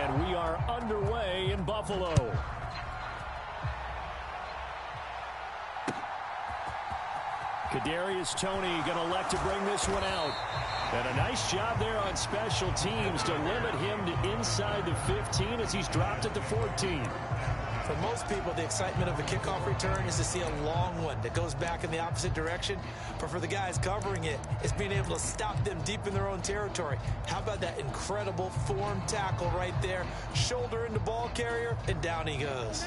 And we are underway in Buffalo. Kadarius Toney going to elect to bring this one out. And a nice job there on special teams to limit him to inside the 15 as he's dropped at the 14. For most people, the excitement of a kickoff return is to see a long one that goes back in the opposite direction. But for the guys covering it, it's being able to stop them deep in their own territory. How about that incredible form tackle right there? Shoulder into ball carrier, and down he goes.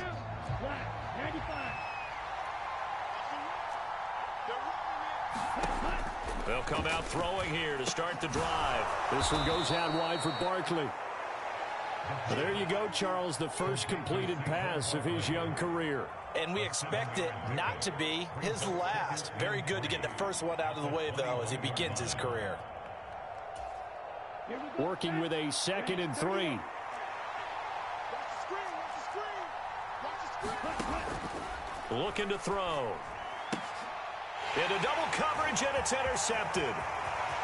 They'll come out throwing here to start the drive. This one goes out wide for Barkley. There you go, Charles, the first completed pass of his young career. And we expect it not to be his last. Very good to get the first one out of the way, though, as he begins his career. Working with a 2nd and 3. Looking to throw. Into double coverage, and it's intercepted.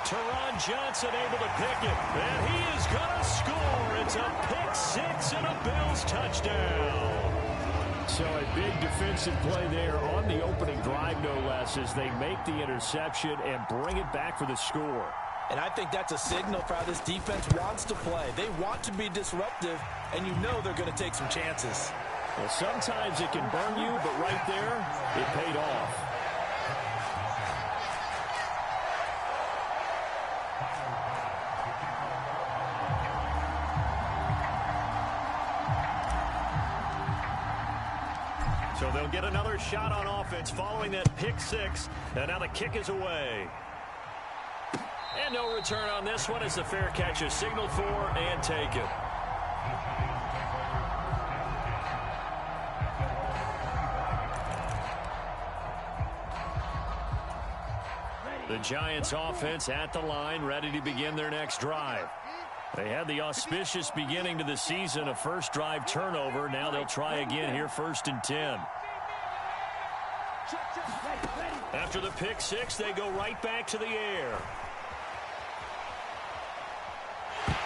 Teron Johnson able to pick it, and he is going to score. It's a pick-6 and a Bills touchdown. So a big defensive play there on the opening drive, no less, as they make the interception and bring it back for the score. And I think that's a signal for how this defense wants to play. They want to be disruptive, and you know they're going to take some chances. Well, sometimes it can burn you, but right there, it paid off. So they'll get another shot on offense following that pick-6, and now the kick is away. And no return on this one as the fair catch is signaled for and taken. The Giants offense at the line, ready to begin their next drive. They had the auspicious beginning to the season, a first drive turnover. Now they'll try again here, 1st and 10. After the pick-6, they go right back to the air.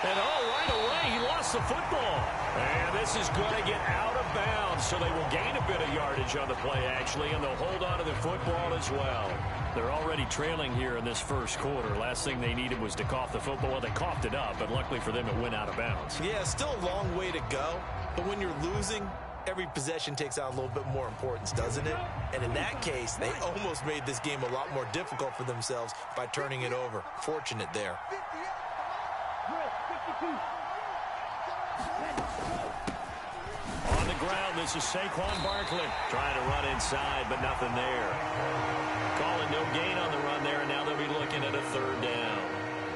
And right away, he lost the football. And this is going to get out of bounds, so they will gain a bit of yardage on the play, actually, and they'll hold on to the football as well. They're already trailing here in this first quarter. Last thing they needed was to cough the football. Well, they coughed it up, but luckily for them, it went out of bounds. Yeah, still a long way to go, but when you're losing, every possession takes on a little bit more importance, doesn't it? And in that case, they almost made this game a lot more difficult for themselves by turning it over. Fortunate there. On the ground, this is Saquon Barkley trying to run inside, but nothing there. Calling no gain on the run there, and now they'll be looking at a 3rd down.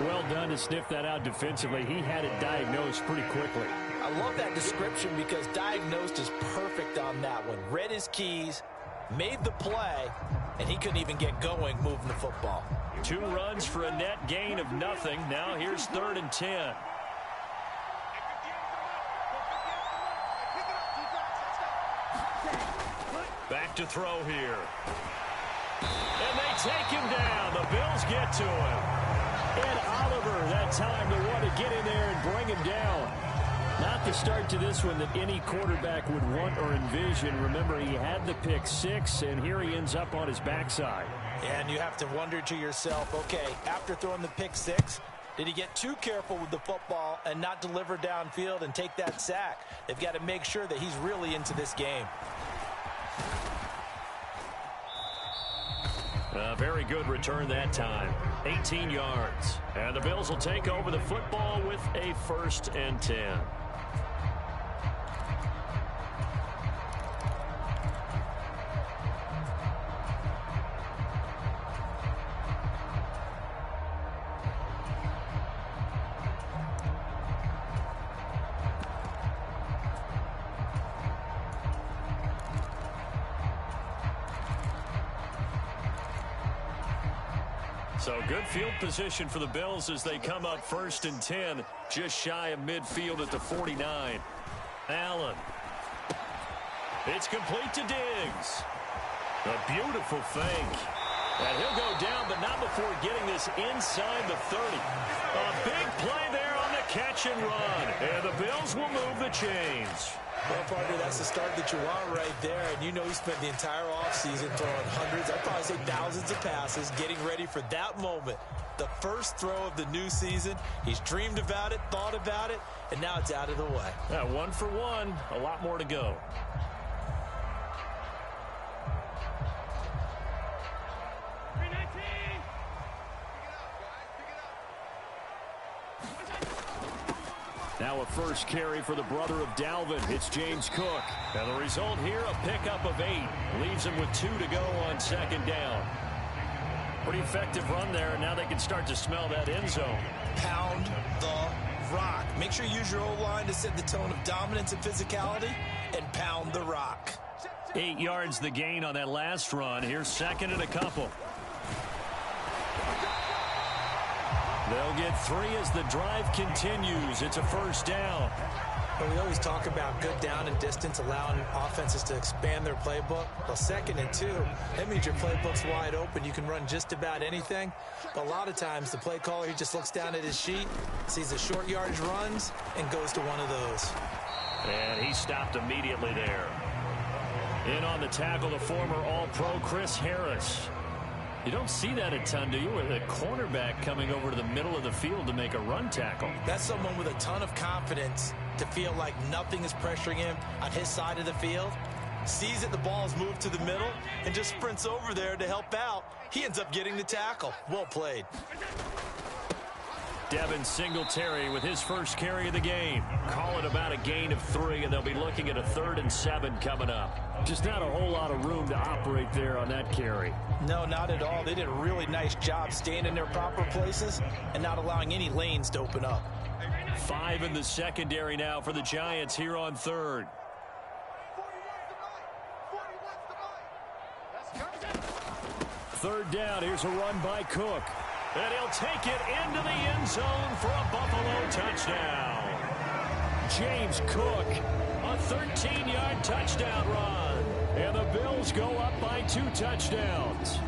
Well done to sniff that out defensively. He had it diagnosed pretty quickly. I love that description because diagnosed is perfect on that one. Read his keys, made the play, and he couldn't even get going moving the football. 2 runs for a net gain of nothing. Now here's 3rd and 10. Back to throw here. And they take him down. The Bills get to him. And Oliver, that time to want to get in there and bring him down. Not the start to this one that any quarterback would want or envision. Remember, he had the pick-6, and here he ends up on his backside. And you have to wonder to yourself, okay, after throwing the pick-6, did he get too careful with the football and not deliver downfield and take that sack? They've got to make sure that he's really into this game. A very good return that time. 18 yards. And the Bills will take over the football with a 1st and 10. So good field position for the Bills as they come up 1st and 10, just shy of midfield at the 49. Allen. It's complete to Diggs. A beautiful fake. And he'll go down, but not before getting this inside the 30. A big play there on the catch and run. And the Bills will move the chains. Well, partner, that's the start that you want right there. And you know he spent the entire offseason throwing hundreds, I'd probably say thousands of passes, getting ready for that moment. The first throw of the new season. He's dreamed about it, thought about it, and now it's out of the way. 1 for 1, a lot more to go. Now a first carry for the brother of Dalvin. It's James Cook. And the result here, a pickup of 8. Leaves him with 2 to go on second down. Pretty effective run there, and now they can start to smell that end zone. Pound the rock. Make sure you use your O-line to set the tone of dominance and physicality, and pound the rock. 8 yards the gain on that last run. Here's second and a couple. They'll get 3 as the drive continues. It's a first down. Well, we always talk about good down and distance, allowing offenses to expand their playbook. Well, 2nd and 2, that means your playbook's wide open. You can run just about anything. But a lot of times, the play caller, he just looks down at his sheet, sees the short yardage runs, and goes to one of those. And he stopped immediately there. In on the tackle, the former All-Pro Chris Harris. You don't see that a ton, do you? With a cornerback coming over to the middle of the field to make a run tackle. That's someone with a ton of confidence to feel like nothing is pressuring him on his side of the field. Sees that the ball is moved to the middle and just sprints over there to help out. He ends up getting the tackle. Well played. Devin Singletary with his first carry of the game. Call it about a gain of 3, and they'll be looking at a 3rd and 7 coming up. Just not a whole lot of room to operate there on that carry. No, not at all. They did a really nice job staying in their proper places and not allowing any lanes to open up. 5 in the secondary now for the Giants here on 3rd. Third down, here's a run by Cook. And he'll take it into the end zone for a Buffalo touchdown. James Cook, a 13-yard touchdown run. And the Bills go up by 2 touchdowns.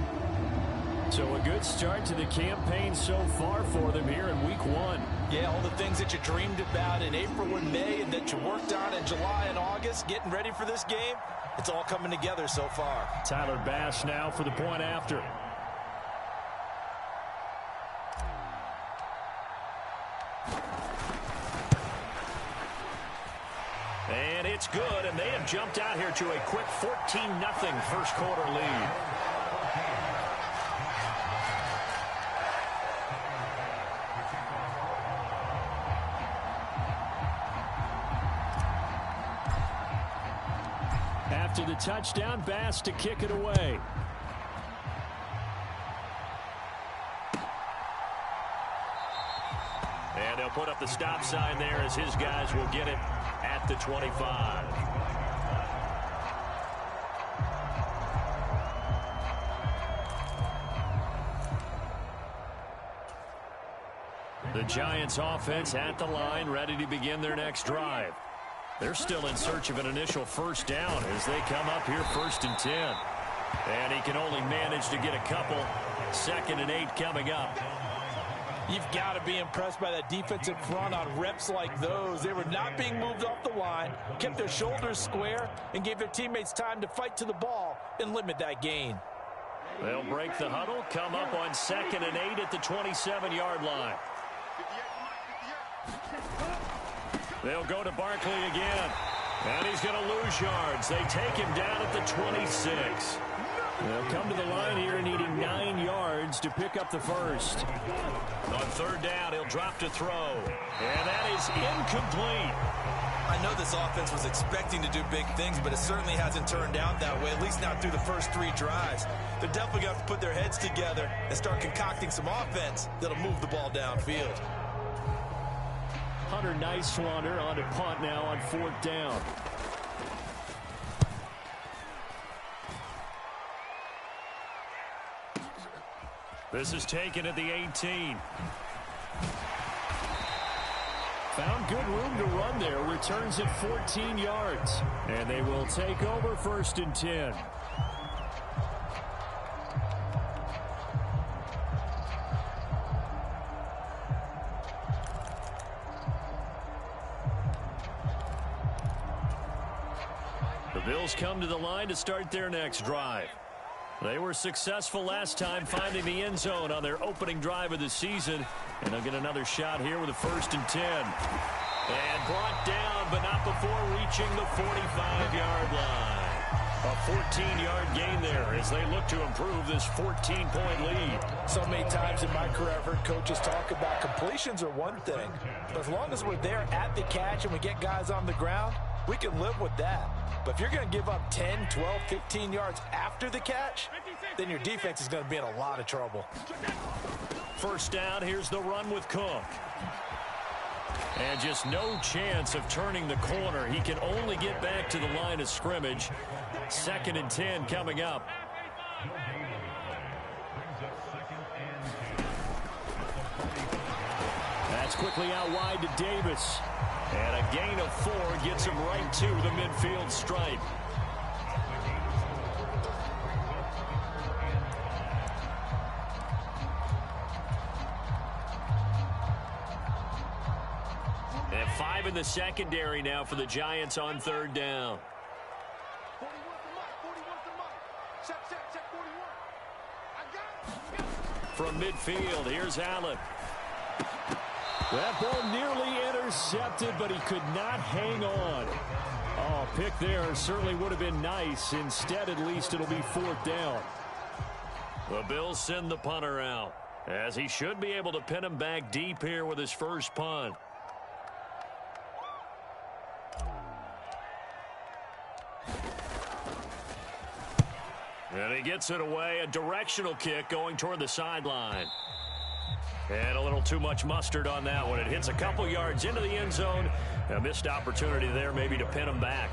So a good start to the campaign so far for them here in week 1. Yeah, all the things that you dreamed about in April and May and that you worked on in July and August, getting ready for this game, it's all coming together so far. Tyler Bass now for the point after. And it's good, and they have jumped out here to a quick 14-0 first quarter lead. After the touchdown, Bass to kick it away. And they'll put up the stop sign there as his guys will get it at the 25. The Giants offense at the line, ready to begin their next drive. They're still in search of an initial first down as they come up here 1st and 10. And he can only manage to get a couple. 2nd and 8 coming up. You've got to be impressed by that defensive front on reps like those. They were not being moved off the line, kept their shoulders square, and gave their teammates time to fight to the ball and limit that gain. They'll break the huddle, come up on 2nd and 8 at the 27-yard line. They'll go to Barkley again. And he's going to lose yards. They take him down at the 26. They'll come to the line here needing 9 yards to pick up the first. On 3rd down, he'll drop to throw. And that is incomplete. I know this offense was expecting to do big things, but it certainly hasn't turned out that way, at least not through the first 3 drives. They're definitely going to have to put their heads together and start concocting some offense that'll move the ball downfield. Hunter Nicewander on a punt now on 4th down. This is taken at the 18. Found good room to run there. Returns it 14 yards. And they will take over 1st and 10. Bills come to the line to start their next drive. They were successful last time finding the end zone on their opening drive of the season. And they'll get another shot here with a 1st and 10. And brought down, but not before reaching the 45-yard line. A 14-yard gain there as they look to improve this 14-point lead. So many times in my career I've heard coaches talk about completions are one thing. But as long as we're there at the catch and we get guys on the ground, we can live with that. But if you're going to give up 10, 12, 15 yards after the catch, then your defense is going to be in a lot of trouble. First down, here's the run with Cook. And just no chance of turning the corner. He can only get back to the line of scrimmage. 2nd and 10 coming up. That's quickly out wide to Davis. And a gain of 4 gets him right to the midfield stripe. And 5 in the secondary now for the Giants on 3rd down. From midfield, here's Allen. That ball nearly intercepted, but he could not hang on. Oh, pick there certainly would have been nice. Instead, at least it'll be 4th down. The Bills send the punter out, as he should be able to pin him back deep here with his first punt. And he gets it away, a directional kick going toward the sideline. And a little too much mustard on that one. It hits a couple yards into the end zone. A missed opportunity there maybe to pin him back.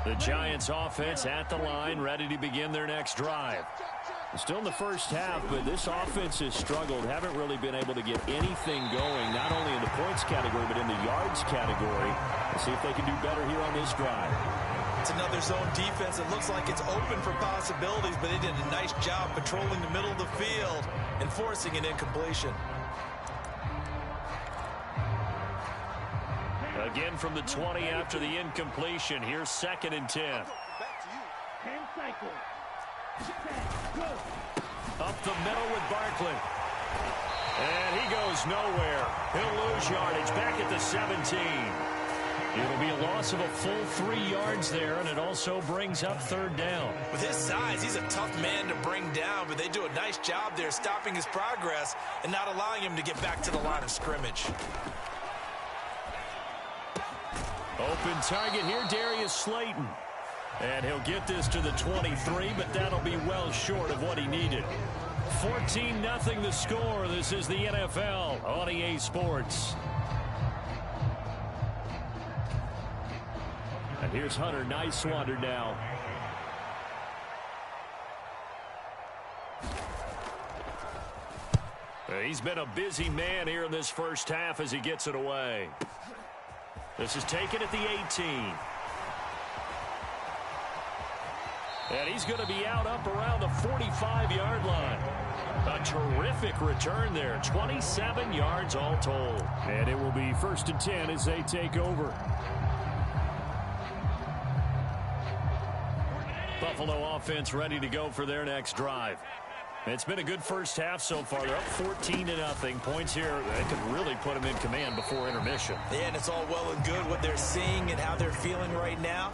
The Giants offense at the line, ready to begin their next drive. Still in the first half, but this offense has struggled. Haven't really been able to get anything going, not only in the points category, but in the yards category. Let's see if they can do better here on this drive. It's another zone defense. It looks like it's open for possibilities, but they did a nice job patrolling the middle of the field and forcing an incompletion. Again from the 20 after the incompletion. Here's 2nd and 10. Up the middle with Barkley. And he goes nowhere. He'll lose yardage back at the 17. It'll be a loss of a full 3 yards there, and it also brings up 3rd down. With his size, he's a tough man to bring down, but they do a nice job there stopping his progress and not allowing him to get back to the line of scrimmage. Open target here, Darius Slayton. And he'll get this to the 23, but that'll be well short of what he needed. 14-0 the score. This is the NFL on EA Sports. And here's Hunter Nicewander now. He's been a busy man here in this first half as he gets it away. This is taken at the 18. And he's going to be out up around the 45-yard line. A terrific return there. 27 yards all told. And it will be 1st and 10 as they take over. Buffalo offense ready to go for their next drive. It's been a good first half so far. They're up 14-0. Points here, they could really put them in command before intermission. Yeah, and it's all well and good what they're seeing and how they're feeling right now.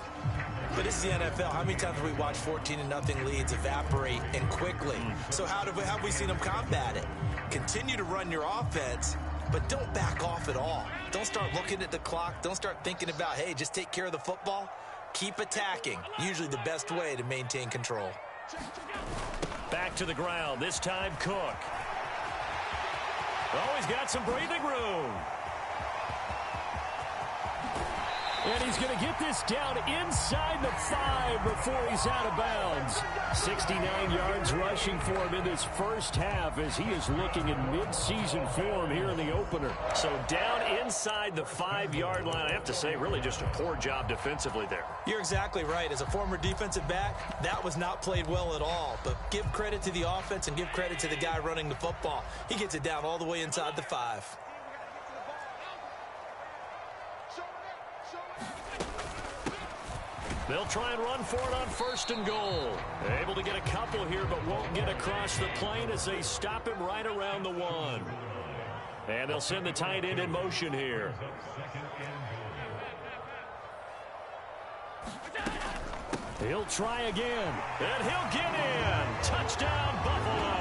But this is the NFL. How many times have we watched 14-0 leads evaporate and quickly? So how have we seen them combat it? Continue to run your offense, but don't back off at all. Don't start looking at the clock. Don't start thinking about, hey, just take care of the football. Keep attacking. Usually the best way to maintain control. Back to the ground. This time Cook. Oh, he's got some breathing room. And he's going to get this down inside the 5 before he's out of bounds. 69 yards rushing for him in this first half as he is looking in mid-season form here in the opener. So down inside the 5-yard line. I have to say, really just a poor job defensively there. You're exactly right. As a former defensive back, that was not played well at all. But give credit to the offense and give credit to the guy running the football. He gets it down all the way inside the 5. They'll try and run for it on 1st and goal. Able to get a couple here, but won't get across the plane as they stop him right around the 1. And they'll send the tight end in motion here. He'll try again, and he'll get in. Touchdown, Buffalo.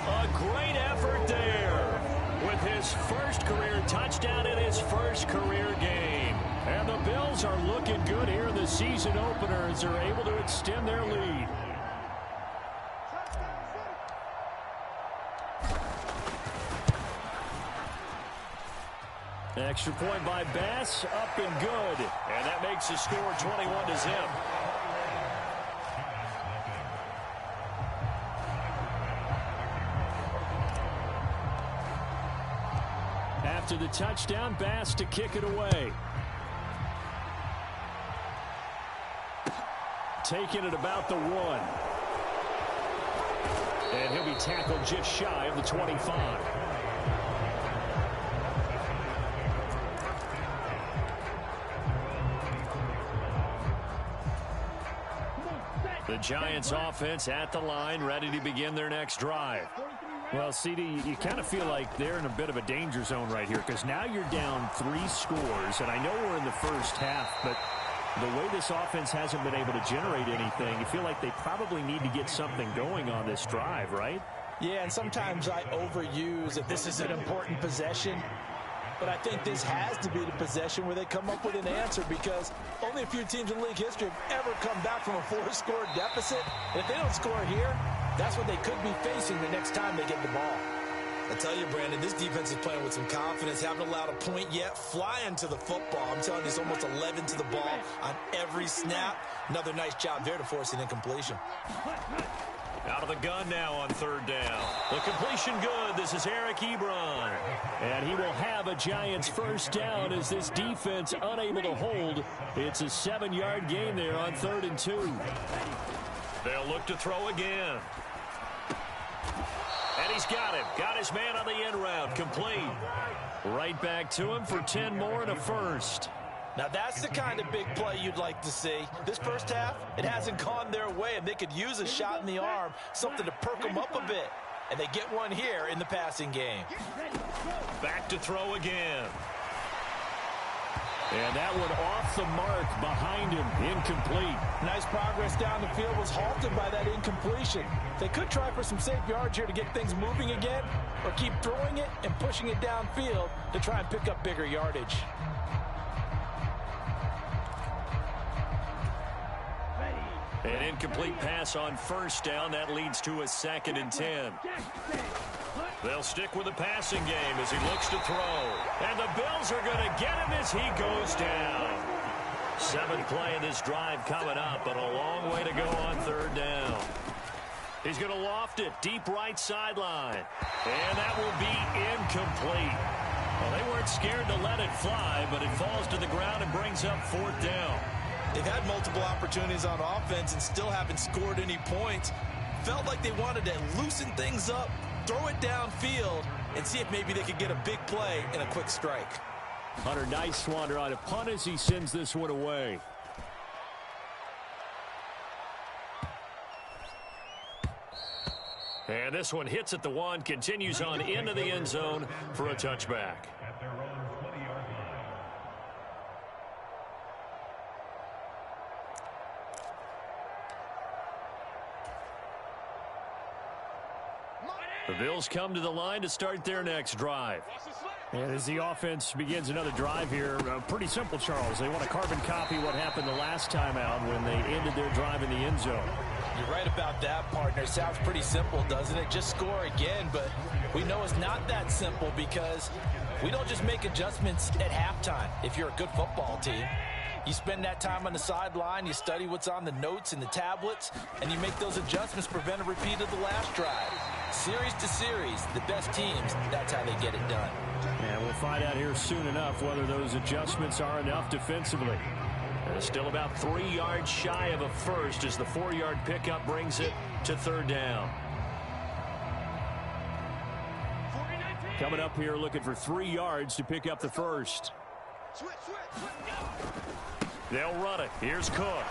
A great effort there with his first career touchdown in his first career game. And the Bills are looking good here in the season opener as they're able to extend their lead. Extra point by Bass, up and good. And that makes the score 21-0. After the touchdown, Bass to kick it away. Taking it about the 1. And he'll be tackled just shy of the 25. The Giants offense at the line, ready to begin their next drive. Well, CD, you kind of feel like they're in a bit of a danger zone right here because now you're down 3 scores, and I know we're in the first half, but the way this offense hasn't been able to generate anything, you feel like they probably need to get something going on this drive, right? Yeah, and sometimes I overuse that this is an important possession. But I think this has to be the possession where they come up with an answer because only a few teams in league history have ever come back from a 4-score deficit. And if they don't score here, that's what they could be facing the next time they get the ball. I tell you, Brandon, this defense is playing with some confidence. Haven't allowed a point yet. Flying to the football. I'm telling you, it's almost 11 to the ball on every snap. Another nice job there to force an incompletion. Out of the gun now on 3rd down. The completion good. This is Eric Ebron. And he will have a Giants first down as this defense unable to hold. It's a 7-yard gain there on 3rd and 2. They'll look to throw again. And he's got him. Got his man on the end route. Complete. Right back to him for 10 more and a first. Now, that's the kind of big play you'd like to see. This first half, it hasn't gone their way, and they could use a shot in the arm, something to perk them up a bit. And they get one here in the passing game. Back to throw again. And that one off the mark behind him, incomplete. Nice progress down the field was halted by that incompletion. They could try for some safe yards here to get things moving again, or keep throwing it and pushing it downfield to try and pick up bigger yardage. An incomplete pass on 1st down. That leads to a 2nd and 10. They'll stick with the passing game as he looks to throw. And the Bills are going to get him as he goes down. 7th play in this drive coming up, but a long way to go on 3rd down. He's going to loft it deep right sideline. And that will be incomplete. Well, they weren't scared to let it fly, but it falls to the ground and brings up 4th down. They've had multiple opportunities on offense and still haven't scored any points. Felt like they wanted to loosen things up, throw it downfield, and see if maybe they could get a big play and a quick strike. Hunter, nice wander on a punt as he sends this one away. And this one hits at the 1, continues on into the end zone for a touchback. The Bills come to the line to start their next drive. And as the offense begins another drive here, pretty simple, Charles. They want to carbon copy what happened the last time out when they ended their drive in the end zone. You're right about that, partner. Sounds pretty simple, doesn't it? Just score again, but we know it's not that simple because We don't just make adjustments at halftime if you're a good football team. You spend that time on the sideline, you study what's on the notes and the tablets, and you make those adjustments to prevent a repeat of the last drive. Series to series, the best teams, that's how they get it done. And we'll find out here soon enough whether those adjustments are enough defensively. Still about 3 yards shy of a first as the 4-yard pickup brings it to third down. Coming up here looking for 3 yards to pick up the first. They'll run it. Here's Cook.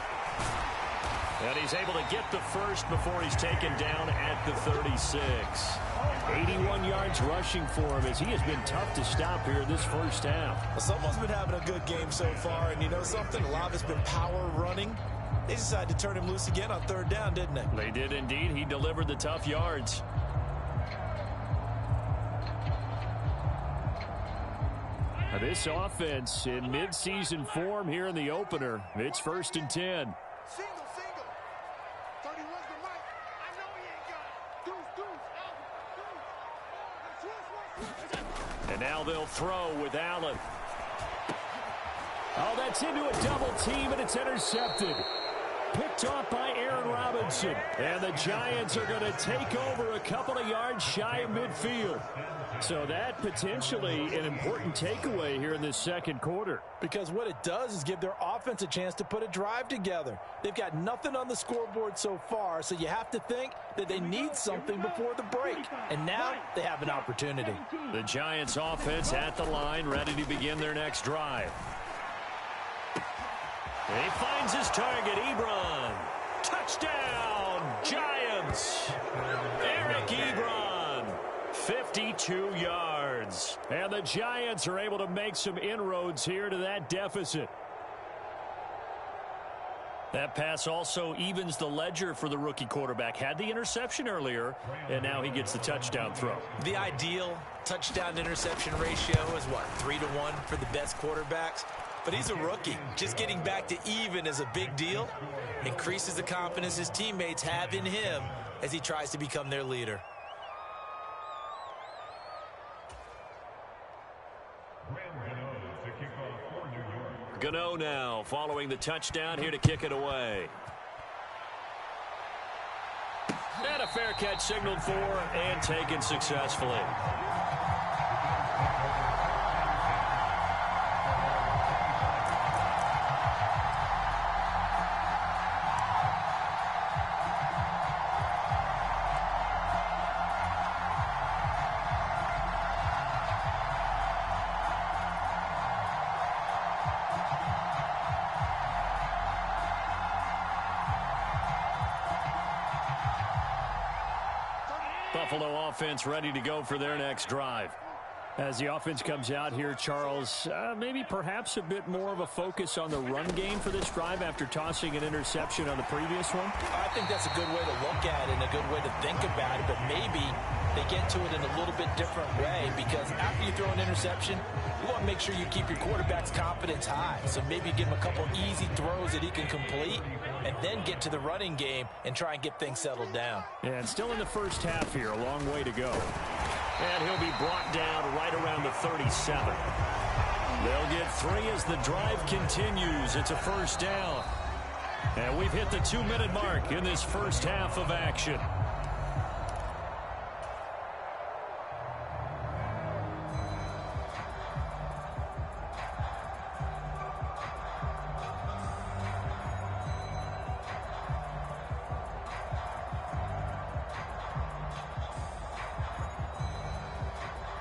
And he's able to get the first before he's taken down at the 36. 81 yards rushing for him as he has been tough to stop here this first half. Well, someone's been having a good game so far, and you know something? A lot of it's been power running. They decided to turn him loose again on third down, didn't they? They did indeed. He delivered the tough yards. Now this offense in midseason form here in the opener. It's 1st and 10. And now they'll throw with Allen. Oh, that's into a double team, and it's intercepted. Picked off by Aaron Robinson. And the Giants are going to take over a couple of yards shy of midfield. So that potentially an important takeaway here in this second quarter. Because what it does is give their offense a chance to put a drive together. They've got nothing on the scoreboard so far, so you have to think that they need something before the break. And now they have an opportunity. The Giants offense at the line, ready to begin their next drive. And he finds his target, Ebron. Touchdown, Giants. Eric Ebron, 52 yards. And the Giants are able to make some inroads here to that deficit. That pass also evens the ledger for the rookie quarterback. Had the interception earlier, and now he gets the touchdown throw. The ideal touchdown-interception ratio is what, 3-to-1 for the best quarterbacks? But he's a rookie. Just getting back to even is a big deal. Increases the confidence his teammates have in him as he tries to become their leader. Gano now following the touchdown here to kick it away. And a fair catch signaled for and taken successfully. Buffalo offense ready to go for their next drive. As the offense comes out here, Charles, maybe perhaps a bit more of a focus on the run game for this drive after tossing an interception on the previous one? I think that's a good way to look at it and a good way to think about it, but maybe they get to it in a little bit different way because after you throw an interception, you want to make sure you keep your quarterback's confidence high. So maybe give him a couple easy throws that he can complete and then get to the running game and try and get things settled down. And still in the first half here, a long way to go. And he'll be brought down right around the 37. They'll get 3 as the drive continues. It's a first down. And we've hit the 2-minute mark in this first half of action.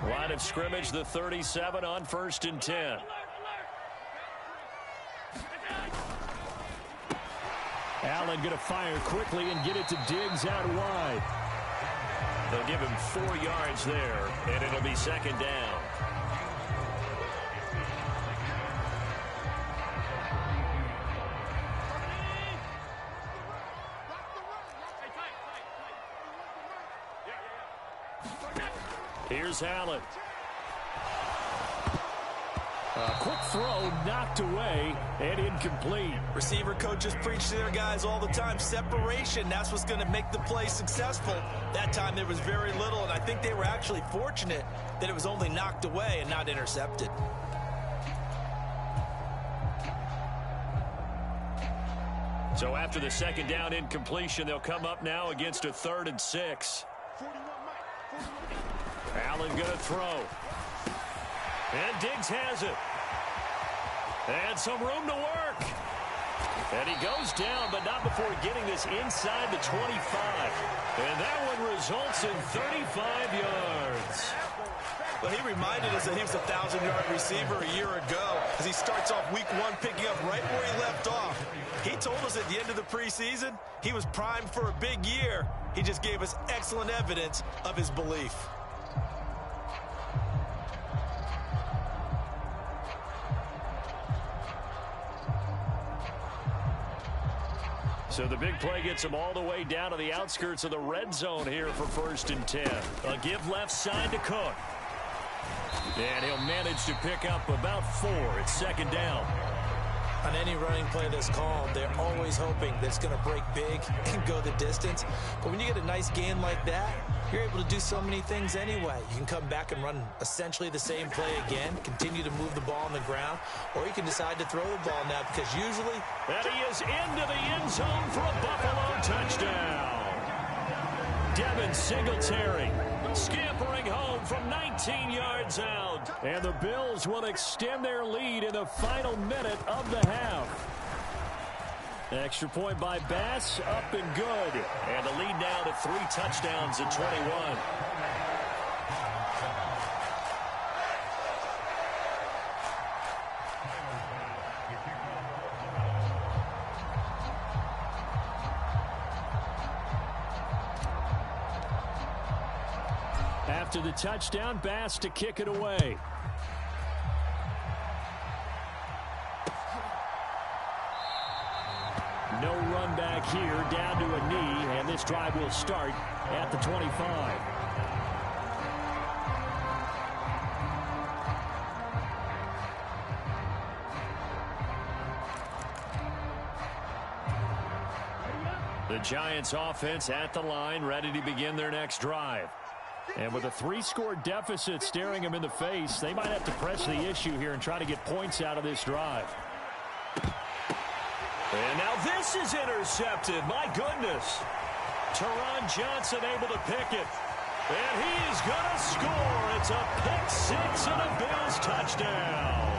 Line of scrimmage, the 37 on 1st and 10. Allen going to fire quickly and get it to Diggs out wide. They'll give him 4 yards there, and it'll be second down. Here's Allen. Quick throw knocked away and incomplete. Receiver coaches preach to their guys all the time. Separation, that's what's going to make the play successful. That time there was very little, and I think they were actually fortunate that it was only knocked away and not intercepted. So after the second down incompletion, they'll come up now against a 3rd and 6. Allen going to throw. And Diggs has it. And some room to work. And he goes down, but not before getting this inside the 25. And that one results in 35 yards. Well, he reminded us that he was a 1,000-yard receiver a year ago as he starts off week 1 picking up right where he left off. He told us at the end of the preseason he was primed for a big year. He just gave us excellent evidence of his belief. So the big play gets him all the way down to the outskirts of the red zone here for 1st and 10. A give left side to Cook. And he'll manage to pick up about 4 at 2nd down. On any running play that's called, they're always hoping that it's going to break big and go the distance. But when you get a nice gain like that, you're able to do so many things anyway. You can come back and run essentially the same play again, continue to move the ball on the ground, or you can decide to throw the ball now because usually... And he is into the end zone for a Buffalo touchdown. Devin Singletary scampering home from 19 yards out. And the Bills will extend their lead in the final minute of the half. Extra point by Bass, up and good. And the lead now to 3 touchdowns at 21. After the touchdown, Bass to kick it away. No run back here, down to a knee, and this drive will start at the 25. The Giants offense at the line, ready to begin their next drive. And with a 3-score deficit staring them in the face, they might have to press the issue here and try to get points out of this drive. And now this is intercepted. My goodness. Teron Johnson able to pick it. And he is going to score. It's a pick 6 and a Bills touchdown.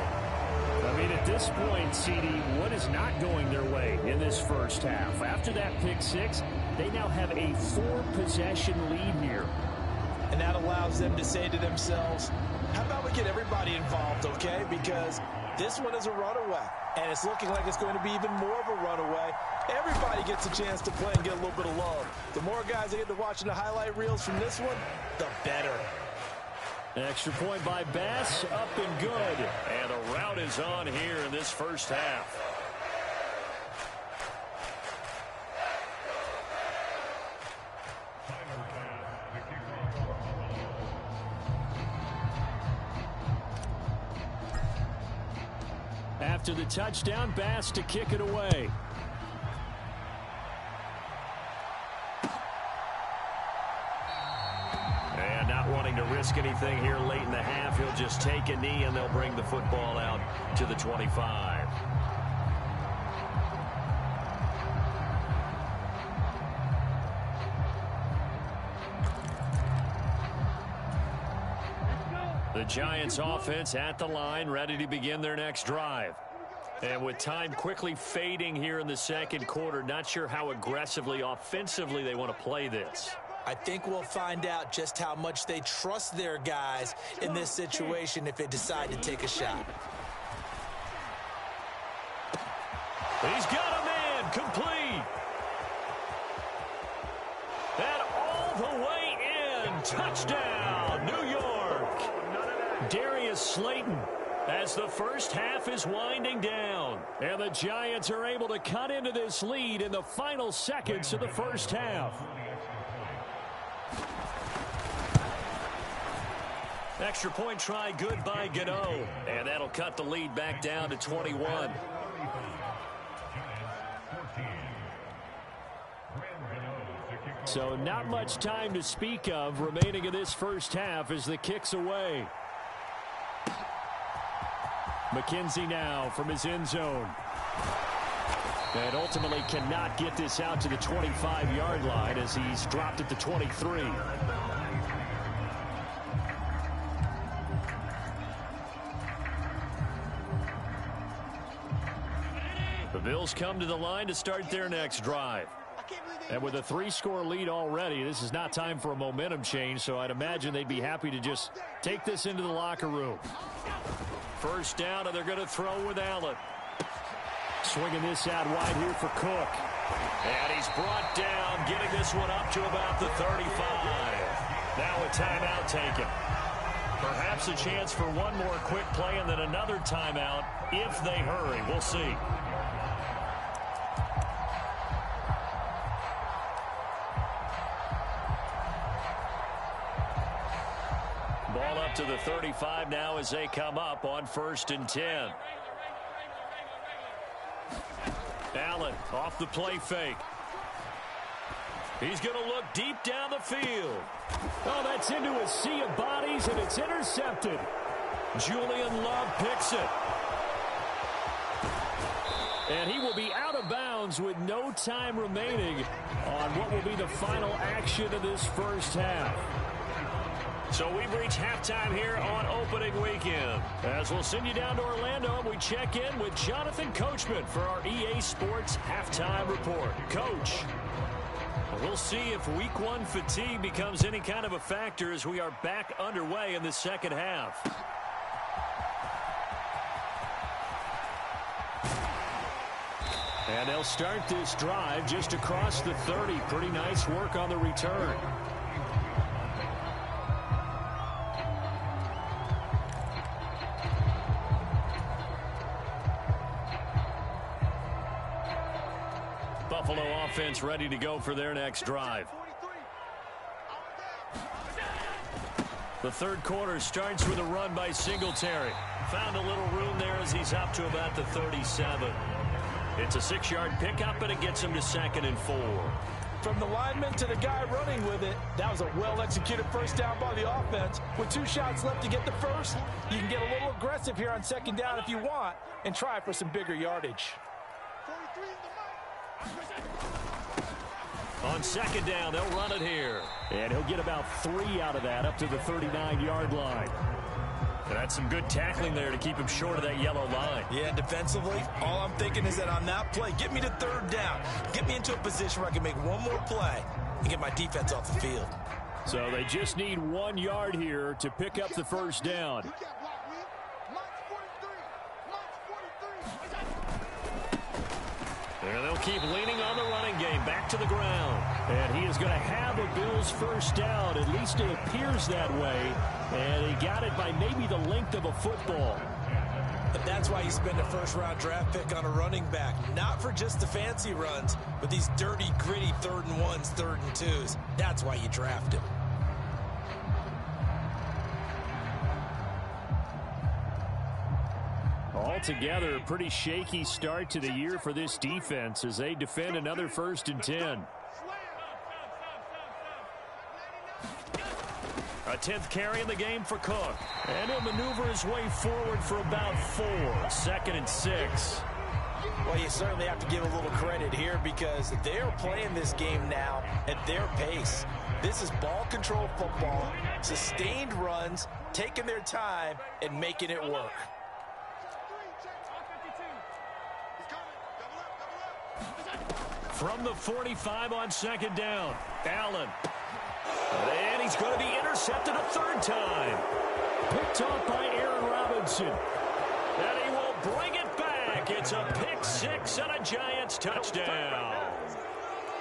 I mean, at this point, CD, what is not going their way in this first half? After that pick 6, they now have a 4-possession lead here. And that allows them to say to themselves, how about we get everybody involved, okay? Because this one is a runaway, and it's looking like it's going to be even more of a runaway. Everybody gets a chance to play and get a little bit of love. The more guys that get to watching the highlight reels from this one, the better. Extra point by Bass, up and good. And a rout is on here in this first half. After the touchdown, Bass to kick it away. And not wanting to risk anything here late in the half, he'll just take a knee and they'll bring the football out to the 25. The Giants offense at the line, ready to begin their next drive. And with time quickly fading here in the second quarter, not sure how aggressively, offensively they want to play this. I think we'll find out just how much they trust their guys in this situation if they decide to take a shot. He's got a man, complete. And all the way in, touchdown, New York. Darius Slayton as the first half is winding down. And the Giants are able to cut into this lead in the final seconds of the first half. Extra point try good by Gano. And that'll cut the lead back down to 21. So not much time to speak of remaining in this first half as the kick's away. McKenzie now from his end zone. And ultimately cannot get this out to the 25-yard line as he's dropped at the 23. The Bills come to the line to start their next drive. And with a 3-score lead already, this is not time for a momentum change, so I'd imagine they'd be happy to just take this into the locker room. First down, and they're going to throw with Allen. Swinging this out wide here for Cook. And he's brought down, getting this one up to about the 35. Now a timeout taken. Perhaps a chance for one more quick play and then another timeout if they hurry. We'll see. Ball up to the 35 now as they come up on 1st and 10. Allen off the play fake. He's going to look deep down the field. Oh, that's into a sea of bodies, and it's intercepted. Julian Love picks it. And he will be out of bounds with no time remaining on what will be the final action of this first half. So we've reached halftime here on opening weekend. As we'll send you down to Orlando, we check in with Jonathan Coachman for our EA Sports Halftime Report. Coach, we'll see if Week 1 fatigue becomes any kind of a factor as we are back underway in the second half. And they'll start this drive just across the 30. Pretty nice work on the return. Buffalo offense ready to go for their next drive. The third quarter starts with a run by Singletary. Found a little room there as he's up to about the 37. It's a 6-yard pickup, and it gets him to 2nd and 4. From the lineman to the guy running with it, that was a well-executed first down by the offense. With 2 shots left to get the first, you can get a little aggressive here on 2nd down if you want and try for some bigger yardage. On 2nd down, they'll run it here. And he'll get about 3 out of that up to the 39-yard line. And that's some good tackling there to keep him short of that yellow line. Yeah, defensively, all I'm thinking is that on that play, get me to 3rd down. Get me into a position where I can make one more play and get my defense off the field. So they just need 1 yard here to pick up the first down. And they'll keep leaning on the running game. Back to the ground. And he is going to have a Bills first down. At least it appears that way. And he got it by maybe the length of a football. But that's why you spend a first-round draft pick on a running back. Not for just the fancy runs, but these dirty, gritty 3rd and 1s, 3rd and 2s. That's why you draft him. Altogether, a pretty shaky start to the year for this defense as they defend another 1st and 10. A 10th carry in the game for Cook. And he'll maneuver his way forward for about 4. 2nd and 6. Well, you certainly have to give a little credit here because they're playing this game now at their pace. This is ball control football, sustained runs, taking their time, and making it work. From the 45 on 2nd down, Allen. And he's going to be intercepted a 3rd time. Picked off by Aaron Robinson. And he will bring it back. It's a pick 6 and a Giants touchdown.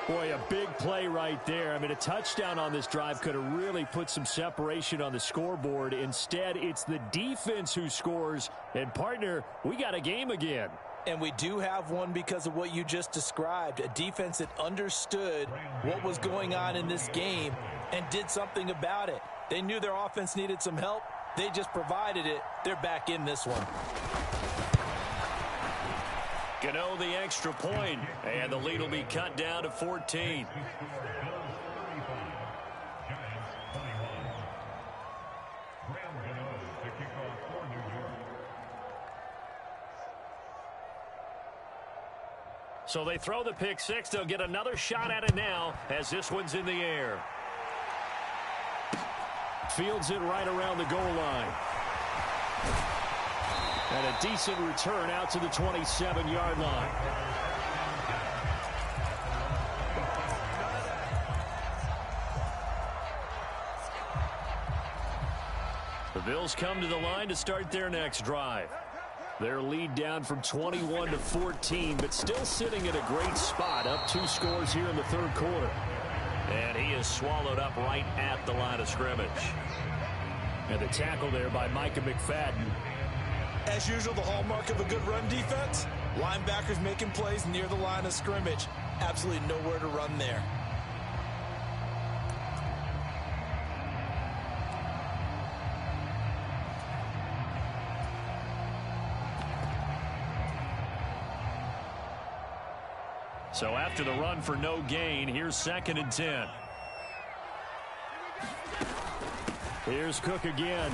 Boy, a big play right there. I mean, a touchdown on this drive could have really put some separation on the scoreboard. Instead, it's the defense who scores. And, partner, we got a game again. And we do have one because of what you just described, a defense that understood what was going on in this game and did something about it. They knew their offense needed some help, They just provided it. They're back in this one. Gano the extra point, and the lead will be cut down to 14. So they throw the pick six. They'll get another shot at it now as this one's in the air. Fields it right around the goal line. And a decent return out to the 27-yard line. The Bills come to the line to start their next drive. Their lead down from 21 to 14, but still sitting at a great spot, up 2 scores here in the third quarter. And he is swallowed up right at the line of scrimmage. And the tackle there by Micah McFadden. As usual, the hallmark of a good run defense, linebackers making plays near the line of scrimmage. Absolutely nowhere to run there. So after the run for no gain, here's 2nd and 10. Here's Cook again.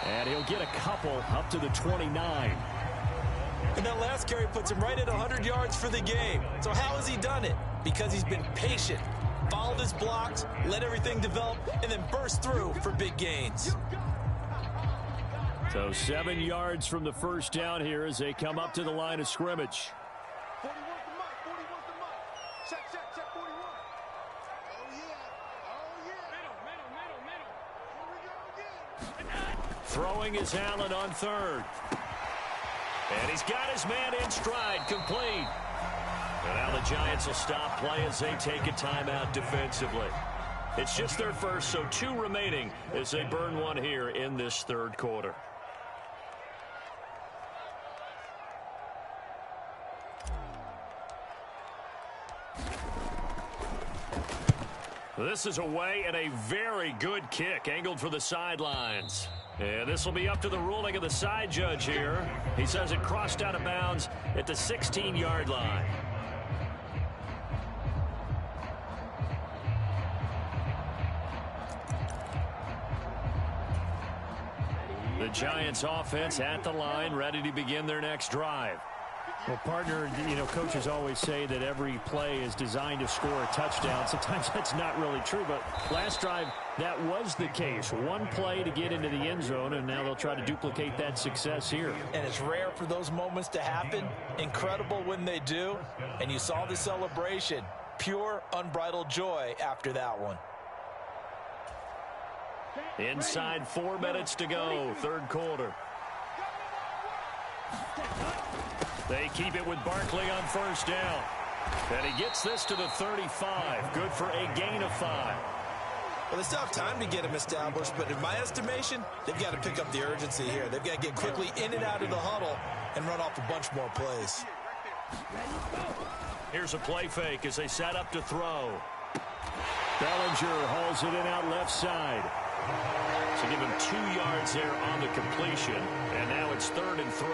And he'll get a couple up to the 29. And that last carry puts him right at 100 yards for the game. So how has he done it? Because he's been patient, followed his blocks, let everything develop, and then burst through for big gains. So 7 yards from the first down here as they come up to the line of scrimmage. Throwing is Allen on 3rd. And he's got his man in stride, complete. And now the Giants will stop play as they take a timeout defensively. It's just their first, so 2 remaining as they burn one here in this third quarter. This is away and a very good kick, angled for the sidelines. And this will be up to the ruling of the side judge here. He says it crossed out of bounds at the 16-yard line. The Giants offense at the line, ready to begin their next drive. Well, partner, coaches always say that every play is designed to score a touchdown. Sometimes that's not really true, but last drive, that was the case. One play to get into the end zone, and now they'll try to duplicate that success here. And it's rare for those moments to happen. Incredible when they do. And you saw the celebration. Pure, unbridled joy after that one. Inside 4 minutes to go, third quarter. They keep it with Barkley on first down. And he gets this to the 35. Good for a gain of 5. Well, they still have time to get him established, but in my estimation, they've got to pick up the urgency here. They've got to get quickly in and out of the huddle and run off a bunch more plays. Here's a play fake as they set up to throw. Bellinger hauls it in out left side. So give him 2 yards there on the completion, and now it's 3rd and 3.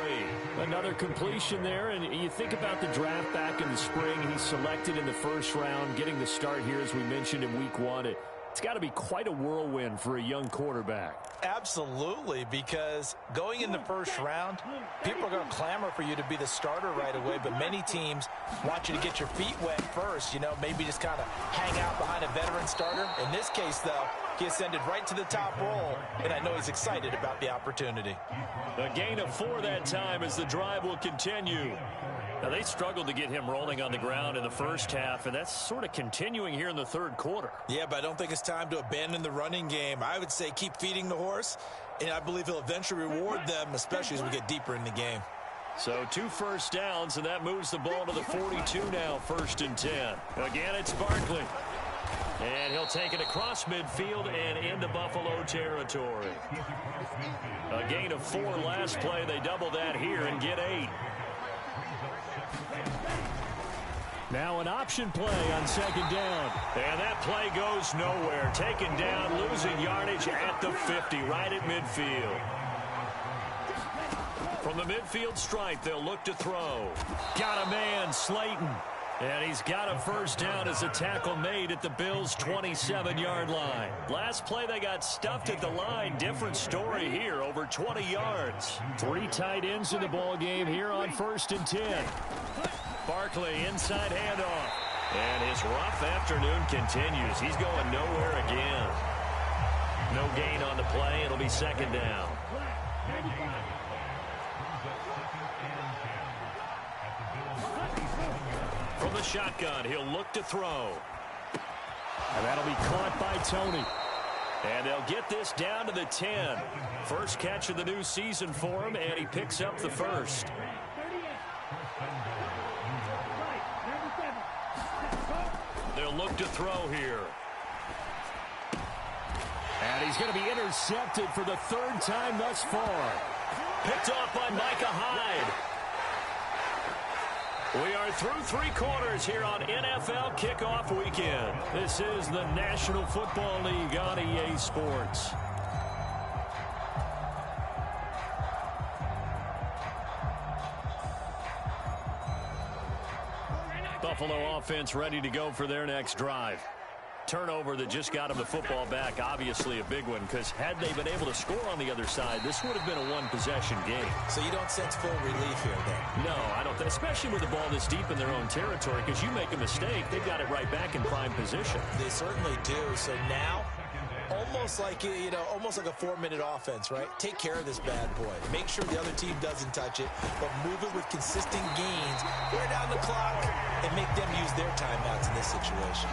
Another completion there, and you think about the draft back in the spring. He's selected in the first round, getting the start here, as we mentioned, in week 1. It's got to be quite a whirlwind for a young quarterback. Absolutely, because going in the first round, people are going to clamor for you to be the starter right away, but many teams want you to get your feet wet first, maybe just kind of hang out behind a veteran starter. In this case, though, he ascended right to the top roll, and I know he's excited about the opportunity. A gain of 4 that time as the drive will continue. Now, they struggled to get him rolling on the ground in the first half, and that's sort of continuing here in the third quarter. Yeah, but I don't think it's time to abandon the running game. I would say keep feeding the horse, and I believe he'll eventually reward them, especially as we get deeper in the game. So 2 first downs, and that moves the ball to the 42 now, 1st and 10. Again, it's Barkley. And he'll take it across midfield and into Buffalo territory. A gain of 4 last play. They double that here and get 8. Now an option play on second down. And that play goes nowhere. Taken down, losing yardage at the 50, right at midfield. From the midfield stripe, they'll look to throw. Got a man, Slayton. And he's got a first down as a tackle made at the Bills' 27-yard line. Last play, they got stuffed at the line. Different story here, over 20 yards. 3 tight ends in the ball game here on 1st and 10. Barkley, inside handoff. And his rough afternoon continues. He's going nowhere again. No gain on the play. It'll be second down. From the shotgun, he'll look to throw. And that'll be caught by Tony. And they'll get this down to the 10. First catch of the new season for him, and he picks up the first. They'll look to throw here. And he's going to be intercepted for the 3rd time thus far. Picked off by Micah Hyde. We are through 3 quarters here on NFL Kickoff Weekend. This is the National Football League on EA Sports. Buffalo offense ready to go for their next drive. Turnover that just got them the football back, obviously a big one, because had they been able to score on the other side, this would have been a one-possession game. So you don't sense full relief here, then? No, I don't, especially with the ball this deep in their own territory, because you make a mistake, they've got it right back in prime position. They certainly do. So now, almost like, almost like a 4-minute offense, right? Take care of this bad boy. Make sure the other team doesn't touch it, but move it with consistent gains, wear down the clock, and make them use their timeouts in this situation.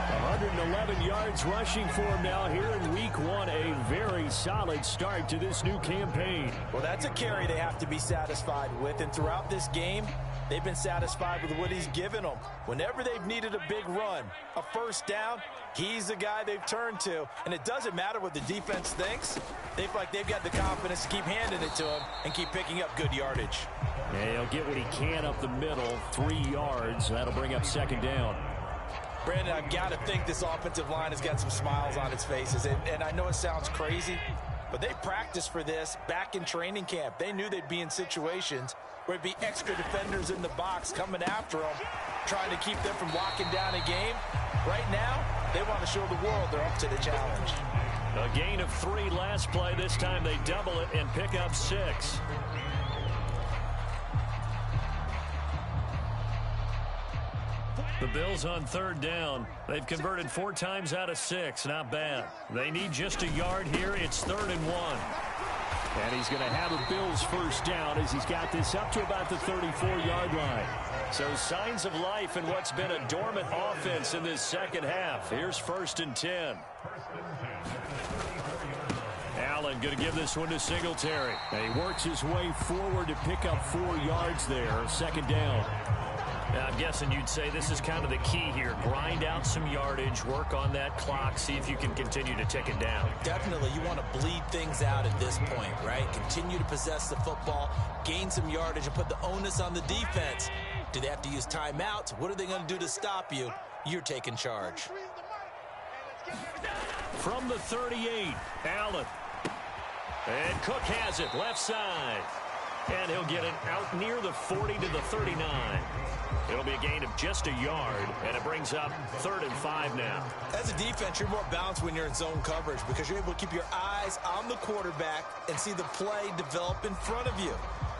111 yards rushing for him now here in week 1. A very solid start to this new campaign. Well, that's a carry they have to be satisfied with. And throughout this game, they've been satisfied with what he's given them. Whenever they've needed a big run, a first down, he's the guy they've turned to. And it doesn't matter what the defense thinks. They feel like they've got the confidence to keep handing it to him and keep picking up good yardage. Yeah, he'll get what he can up the middle, 3 yards. That'll bring up second down. Brandon, I've got to think this offensive line has got some smiles on its faces. And I know it sounds crazy, but they practiced for this back in training camp. They knew they'd be in situations where it'd be extra defenders in the box coming after them, trying to keep them from locking down a game. Right now, they want to show the world they're up to the challenge. A gain of 3 last play. This time they double it and pick up 6. The Bills on 3rd down. They've converted 4 times out of 6. Not bad. They need just a yard here. It's 3rd and 1. And he's going to have a Bills first down as he's got this up to about the 34-yard line. So signs of life in what's been a dormant offense in this second half. Here's 1st and 10. Allen going to give this one to Singletary. And he works his way forward to pick up 4 yards there. 2nd down. Now, I'm guessing you'd say this is kind of the key here. Grind out some yardage, work on that clock, see if you can continue to tick it down. Definitely. You want to bleed things out at this point, right? Continue to possess the football, gain some yardage, and put the onus on the defense. Do they have to use timeouts? What are they going to do to stop you? You're taking charge. From the 38, Allen. And Cook has it, left side. And he'll get it out near the 40 to the 39. It'll be a gain of just a yard, and it brings up 3rd and 5 now. As a defense, you're more balanced when you're in zone coverage because you're able to keep your eyes on the quarterback and see the play develop in front of you.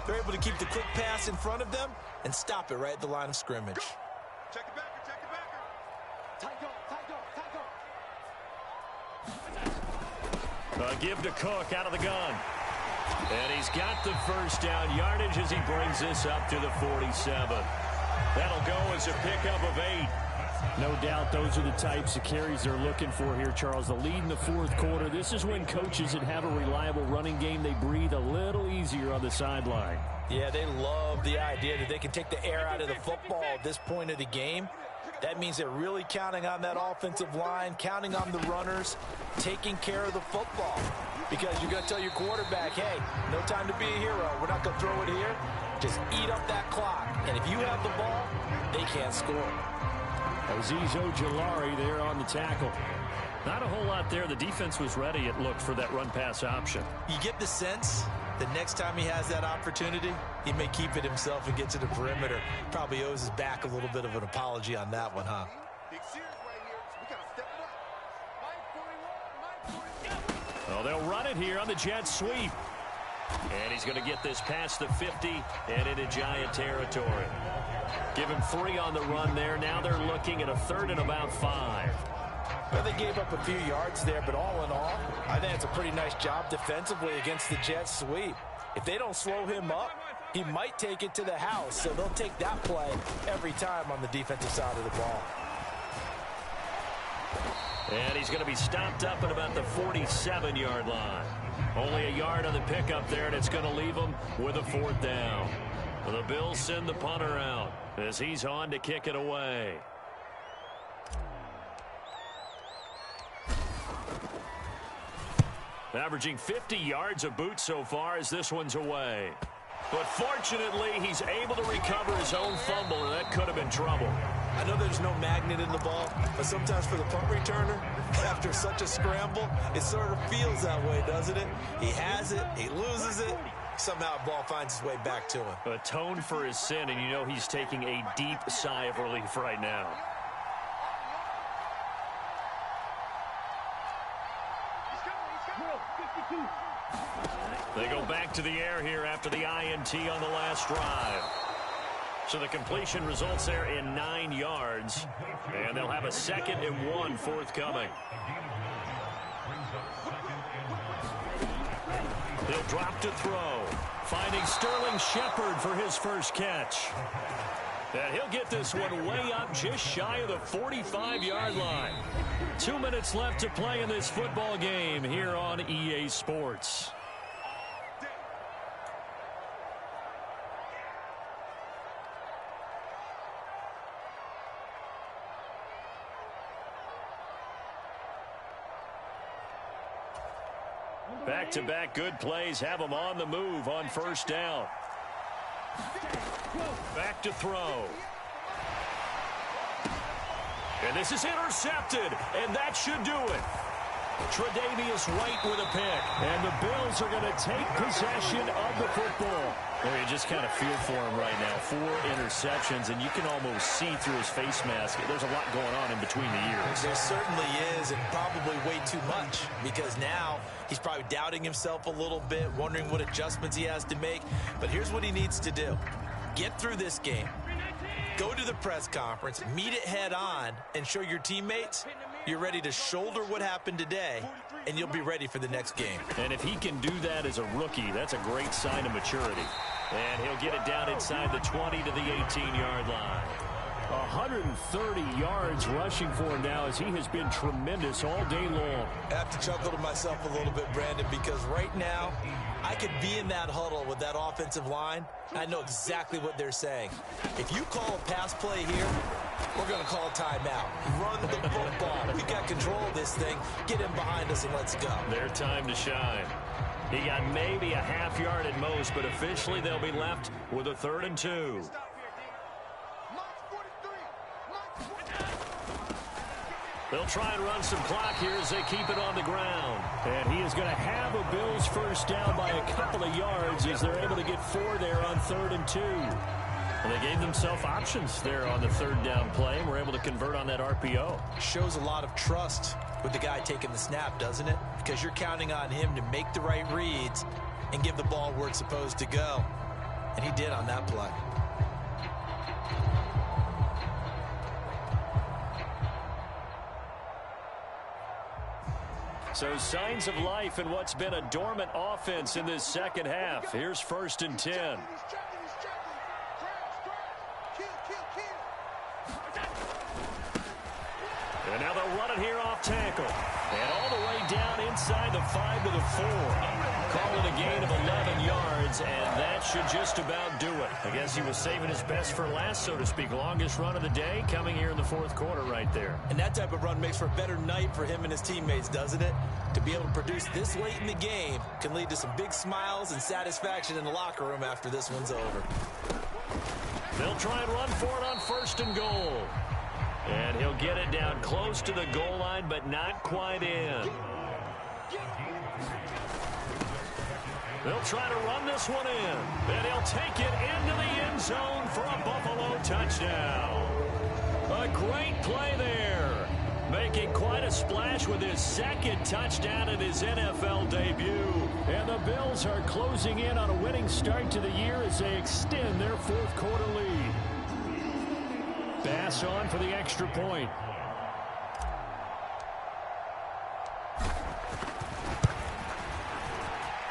They're able to keep the quick pass in front of them and stop it right at the line of scrimmage. Check it backer, check it backer. A give to Cook out of the gun. And he's got the first down yardage as he brings this up to the 47. That'll go as a pickup of 8. No doubt those are the types of carries they're looking for here, Charles. The lead in the 4th quarter. This is when coaches that have a reliable running game, they breathe a little easier on the sideline. Yeah, they love the idea that they can take the air out of the football at this point of the game. That means they're really counting on that offensive line, counting on the runners, taking care of the football. Because you're going to tell your quarterback, hey, no time to be a hero. We're not going to throw it here. Just eat up that clock. And if you have the ball, they he can't score. Azeez Ojulari there on the tackle. Not a whole lot there. The defense was ready, it looked, for that run-pass option. You get the sense that next time he has that opportunity, he may keep it himself and get to the perimeter. Probably owes his back a little bit of an apology on that one, huh? Big series right here, so we gotta step it up. Well, they'll run it here on the jet sweep. And he's going to get this past the 50 and into Giant territory. Give him 3 on the run there. Now they're looking at a 3rd and about 5. Well, they gave up a few yards there, but all in all, I think it's a pretty nice job defensively against the jet sweep. If they don't slow him up, he might take it to the house, so they'll take that play every time on the defensive side of the ball. And he's going to be stopped up at about the 47-yard line. Only a yard on the pickup there, and it's going to leave him with a 4th down. The Bills send the punter out as he's on to kick it away. Averaging 50 yards a boot so far as this one's away. But fortunately, he's able to recover his own fumble, and that could have been trouble. I know there's no magnet in the ball, but sometimes for the punt returner, after such a scramble, it sort of feels that way, doesn't it? He has it, he loses it, somehow the ball finds its way back to him. Atone for his sin, and you know he's taking a deep sigh of relief right now. They go back to the air here after the INT on the last drive. So the completion results there in 9 yards, and they'll have a 2nd and 1 forthcoming. They'll drop to throw, finding Sterling Shepard for his first catch. And he'll get this one way up just shy of the 45-yard line. 2 minutes left to play in this football game here on EA Sports. Back-to-back good plays have them on the move on 1st down. Back to throw. And this is intercepted, and that should do it. Tre'Davious White with a pick. And the Bills are going to take possession of the football. Well, you just kind of feel for him right now. 4 interceptions, and you can almost see through his face mask. There's a lot going on in between the ears. There certainly is, and probably way too much, because now he's probably doubting himself a little bit, wondering what adjustments he has to make. But here's what he needs to do. Get through this game. Go to the press conference, meet it head on, and show your teammates you're ready to shoulder what happened today, and you'll be ready for the next game. And if he can do that as a rookie, that's a great sign of maturity. And he'll get it down inside the 20 to the 18-yard line. 130 yards rushing for him now as he has been tremendous all day long. I have to chuckle to myself a little bit, Brandon, because right now I could be in that huddle with that offensive line. I know exactly what they're saying. If you call a pass play here, we're going to call a timeout. Run the football. We got control of this thing. Get him behind us and let's go. Their time to shine. He got maybe a half yard at most, but officially they'll be left with a 3rd and 2. They'll try and run some clock here as they keep it on the ground. And he is going to have a Bills first down by a couple of yards as they're able to get 4 there on 3rd and 2. Well, they gave themselves options there on the 3rd down play and were able to convert on that RPO. Shows a lot of trust with the guy taking the snap, doesn't it? Because you're counting on him to make the right reads and give the ball where it's supposed to go. And he did on that play. So signs of life in what's been a dormant offense in this second half. Here's 1st and 10. And now they'll run it here off tackle. And all the way down inside the 5 to the 4. Call it a gain of 11 yards, and that should just about do it. I guess he was saving his best for last, so to speak. Longest run of the day coming here in the 4th quarter right there. And that type of run makes for a better night for him and his teammates, doesn't it? To be able to produce this late in the game can lead to some big smiles and satisfaction in the locker room after this one's over. They'll try and run for it on 1st and goal. And he'll get it down close to the goal line, but not quite in. They'll try to run this one in. And he'll take it into the end zone for a Buffalo touchdown. A great play there. Making quite a splash with his 2nd touchdown in his NFL debut. And the Bills are closing in on a winning start to the year as they extend their 4th quarter lead. Bass on for the extra point.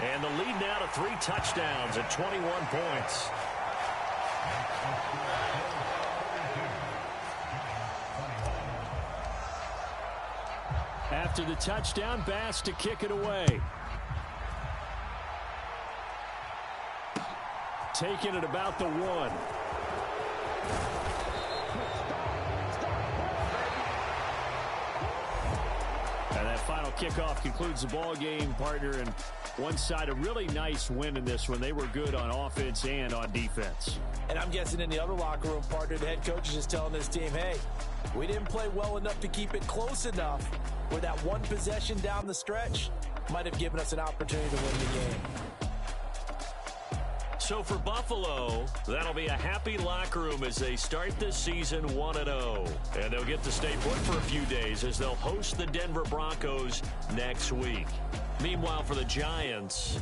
And the lead now to 3 touchdowns at 21 points. After the touchdown, Bass to kick it away. Taking it about the 1. And that final kickoff concludes the ball game, partner. And one side, a really nice win in this one. They were good on offense and on defense. And I'm guessing in the other locker room, partner, the head coach is just telling this team, hey, we didn't play well enough to keep it close enough where that one possession down the stretch might have given us an opportunity to win the game. So for Buffalo, that'll be a happy locker room as they start this season 1-0. And they'll get to stay put for a few days as they'll host the Denver Broncos next week. Meanwhile, for the Giants,